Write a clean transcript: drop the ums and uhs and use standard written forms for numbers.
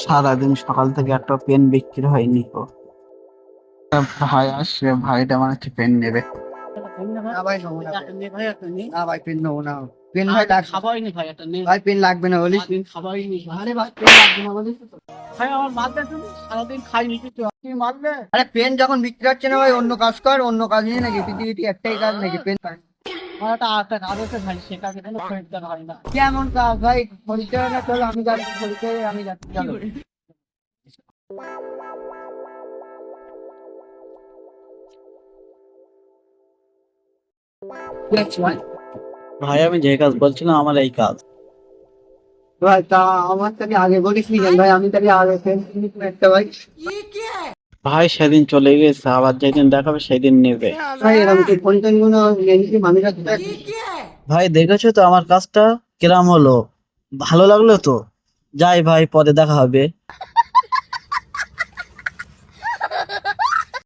সারাদিন সকাল থেকে একটা পেন বিক্রি হয়নি তো। ভাই আসবে, ভাইটা আমার হচ্ছে পেন নেবে। না ভাই নেবো না, না ভাই পেন নেবো না, পেন ভাই খাবারই নি ভাই, একটা নে ভাই পেন লাগবে না বলিস। খাবারই নি ভাই। আরে ভাই পেন লাগবে না বলিস তো। ভাই আমার মারবে, তুমি সারাদিন খাইনি কিছু, তুমি মারবে। আরে পেন যখন বিক্রি হচ্ছে না ভাই, অন্য কাজ কর, অন্য কাজ নিয়ে নাকি পৃথিবীতে একটাই কাজ নাকি পেন? আমার একটা কাজ আছে ভাই, সে কাজে কোনো খরিদ্দার হয় না। কেমন কাজ ভাই? পরিচয় না, চলো আমি যাচ্ছি পরিচয়, আমি যাচ্ছি চলো। ভাই আমি যে কাজ বলছিলাম আমার এই কাজ। ভাই তা আমার তাহলে আগে বলিস নি কেন ভাই? আমি তাহলে আগে পেন কিনি একটা ভাই। ভাই সেদিন চলে গেছে, আবার যেদিন দেখাবে সেদিন নেবে। ভাই এরকম কি পরিচয় নিব না, এমনি মানুষ আছে। ভাই দেখেছো তো আমার কাজটা কিরাম হলো? ভালো লাগলো তো? যাই ভাই, পরে দেখা হবে।